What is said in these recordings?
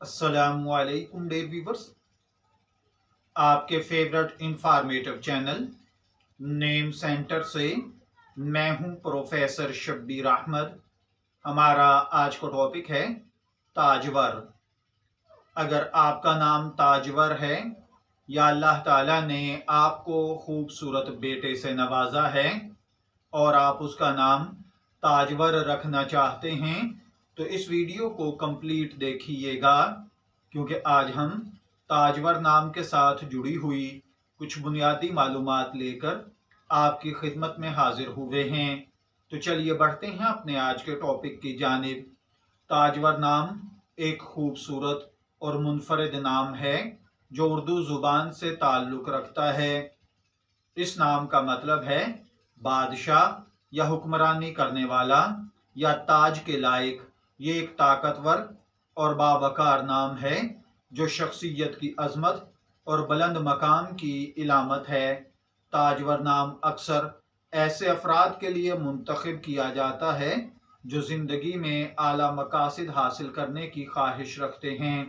अस्सलामुअलैकुम dear viewers, आपके favourite informative channel name centre से मैं हूं प्रोफेसर शब्बीर अहमद। हमारा आज का टॉपिक है ताजवर। अगर आपका नाम ताजवर है या अल्लाह ताला ने आपको खूबसूरत बेटे से नवाजा है और आप उसका नाम ताजवर रखना चाहते हैं तो इस वीडियो को कंप्लीट देखिएगा, क्योंकि आज हम ताजवर नाम के साथ जुड़ी हुई कुछ बुनियादी मालूमात लेकर आपकी खिदमत में हाजिर हुए हैं। तो चलिए बढ़ते हैं अपने आज के टॉपिक की जानिब। ताजवर नाम एक खूबसूरत और मुनफरिद नाम है जो उर्दू जुबान से ताल्लुक़ रखता है। इस नाम का मतलब है बादशाह या हुक्मरानी करने वाला या ताज के लायक। ये एक ताकतवर और बावकार नाम है जो शख्सियत की अजमत और बुलंद मकाम की इलामत है। ताजवर नाम अक्सर ऐसे अफराद के लिए मुंतखब किया जाता है जो जिंदगी में आला मकासिद हासिल करने की ख्वाहिश रखते हैं।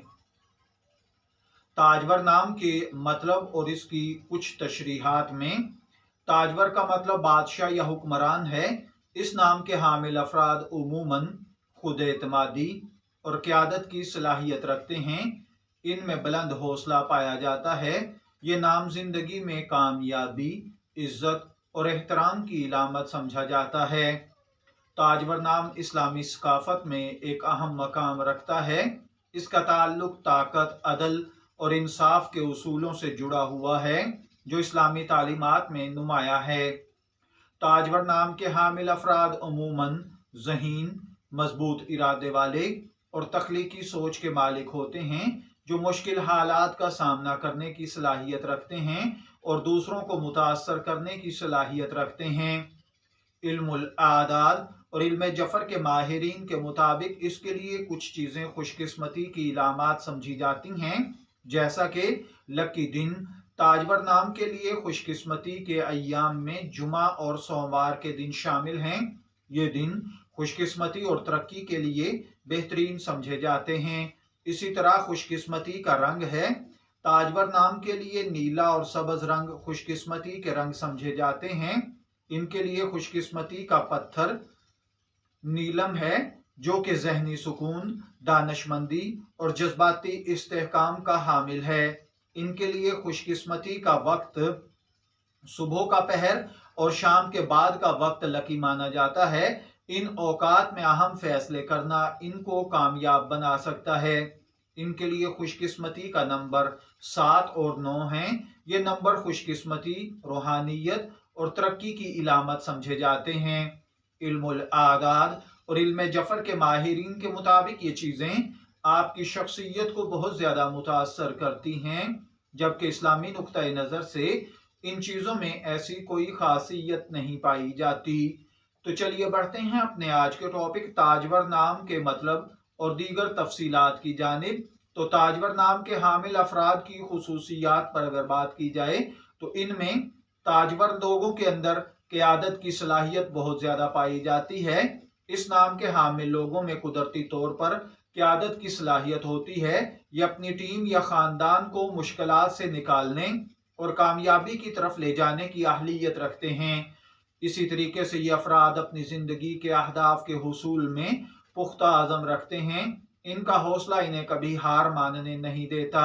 ताजवर नाम के मतलब और इसकी कुछ तशरीहात में, ताजवर का मतलब बादशाह या हुक्मरान है। इस नाम के हामिल अफराद उमूमन खुद एतमादी और क़यादत की सलाहियत रखते हैं। इनमें बुलंद हौसला पाया जाता है। ये नाम जिंदगी में कामयाबी, इज्जत और एहतराम की इलामत समझा जाता है। ताजवर नाम इस्लामी सकाफत में एक अहम मकाम रखता है। इसका ताल्लुक ताकत, अदल और इंसाफ के उसूलों से जुड़ा हुआ है जो इस्लामी तालीमात में नुमाया है। ताजवर नाम के हामिल अफराद अमूमन ज़हीन, मजबूत इरादे वाले और तख्लीकी सोच के मालिक होते हैं, जो मुश्किल हालात का सामना करने की सलाहियत रखते हैं और दूसरों को मुतासर करने की सलाहियत रखते हैं। इल्मुल आदाद और इल्म जफर के माहिरीन के मुताबिक इसके लिए कुछ चीज़ें खुशकिस्मती की इलामात समझी जाती हैं, जैसा कि लकी दिन। ताजवर नाम के लिए खुशकिस्मती के अय्याम में जुमा और सोमवार के दिन शामिल हैं। ये दिन खुशकिस्मती और तरक्की के लिए बेहतरीन समझे जाते हैं। इसी तरह खुशकिस्मती का रंग है। ताजवर नाम के लिए नीला और सब्ज रंग खुशकिस्मती के रंग समझे जाते हैं। इनके लिए खुशकिस्मती का पत्थर नीलम है, जो कि जहनी सुकून, दानशमंदी और जज्बाती इस्तेहकाम का हामिल है। इनके लिए खुशकिस्मती का वक्त सुबह का पहर और शाम के बाद का वक्त लकी माना जाता है। इन औकात में अहम फैसले करना इनको कामयाब बना सकता है। इनके लिए खुशकिस्मती का नंबर 7 और 9 हैं। ये नंबर खुशकिस्मती, रूहानियत और तरक्की की इलामत समझे जाते हैं। इल्मुल आदाद और इल्म जफर के माहिरीन के मुताबिक ये चीज़ें आपकी शख्सियत को बहुत ज़्यादा मुतासर करती हैं, जबकि इस्लामी नुक्ता नज़र से इन चीज़ों में ऐसी कोई खासियत नहीं पाई जाती। तो चलिए बढ़ते हैं अपने आज के टॉपिक ताजवर नाम के मतलब और दीगर तफसीलात की जानिब। तो ताजवर नाम के हामिल अफराद की खुसूसियात पर अगर बात की जाए तो इनमें ताजवर लोगों के अंदर क़यादत की सलाहियत बहुत ज़्यादा पाई जाती है। इस नाम के हामिल लोगों में कुदरती तौर पर क़यादत की सलाहियत होती है। ये अपनी टीम या ख़ानदान को मुश्किलात से निकालने और कामयाबी की तरफ ले जाने की अहलियत रखते हैं। इसी तरीके से ये अफराद अपनी ज़िंदगी के अहदाफ के हुसूल में पुख्ता अज़म रखते हैं। इनका हौसला इन्हें कभी हार मानने नहीं देता।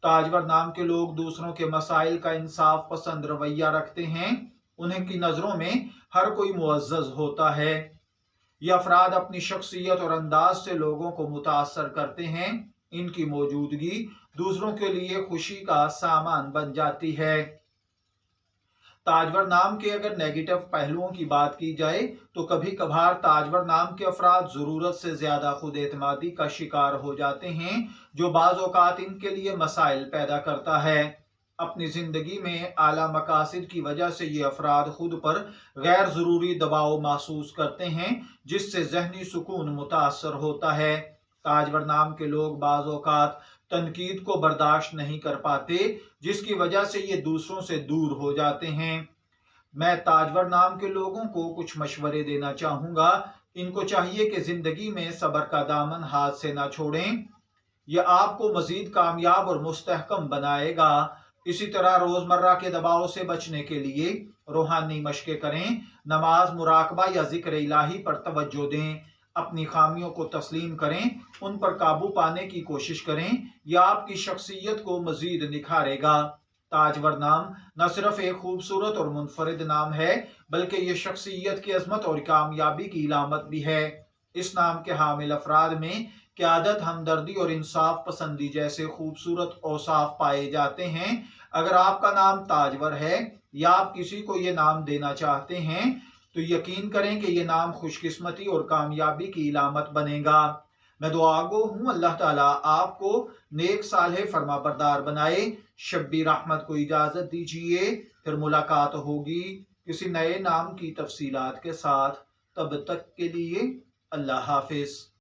ताजवर नाम के लोग दूसरों के मसाइल का इंसाफ पसंद रवैया रखते हैं। उन्हें की नज़रों में हर कोई मुअज़्ज़ज़ होता है। ये अफराद अपनी शख्सियत और अंदाज से लोगों को मुतासर करते हैं। इनकी मौजूदगी दूसरों के लिए खुशी का सामान बन जाती है। ताजवर नाम के अगर नेगेटिव पहलुओं की बात की जाए तो कभी कभार ताजवर नाम के अफराद ज़रूरत से ज़्यादा खुद एतमादी का शिकार हो जाते हैं, जो बाज़ औक़ात इनके लिए मसाइल पैदा करता है। अपनी ज़िंदगी में आला मकासिद की वजह से ये अफराद खुद पर गैर ज़रूरी दबाव महसूस करते हैं, जिससे ज़हनी सुकून मुतासर होता है। ताजवर नाम के लोग बाज़ औक़ात तनकीद को बर्दाश्त नहीं कर पाते, जिसकी वजह से ये दूसरों से दूर हो जाते हैं। मैं ताजवर नाम के लोगों को कुछ मशवरे देना चाहूँगा। इनको चाहिए कि ज़िंदगी में सब्र का दामन हाथ से ना छोड़ें। یہ آپ کو مزید کامیاب اور مستحکم بنائے گا۔ اسی طرح روزمرہ کے دباؤ سے بچنے کے لیے روحانی مشقیں کریں، نماز، مراقبہ یا ذکر الہی پر توجہ دیں، اپنی خامیوں کو تسلیم کریں، ان پر قابو پانے کی کوشش کریں، یہ آپ کی شخصیت کو مزید نکھارے گا۔ تاجور نام نہ صرف ایک خوبصورت اور منفرد نام ہے، بلکہ یہ شخصیت کی عظمت اور کامیابی کی علامت بھی ہے۔ اس نام کے حامل افراد میں قیادت، ہمدردی اور انصاف پسندی جیسے خوبصورت اوصاف پائے جاتے ہیں۔ اگر آپ کا نام تاجور ہے یا آپ کسی کو یہ نام دینا چاہتے ہیں تو یقین کریں کہ یہ نام خوش قسمتی اور کامیابی کی علامت بنے گا۔ میں دعا گو ہوں اللہ تعالیٰ آپ کو نیک صالح فرما بردار بنائے۔ شبیر احمد کو اجازت دیجیے، پھر ملاقات ہوگی کسی نئے نام کی تفصیلات کے ساتھ۔ تب تک کے لیے اللہ حافظ۔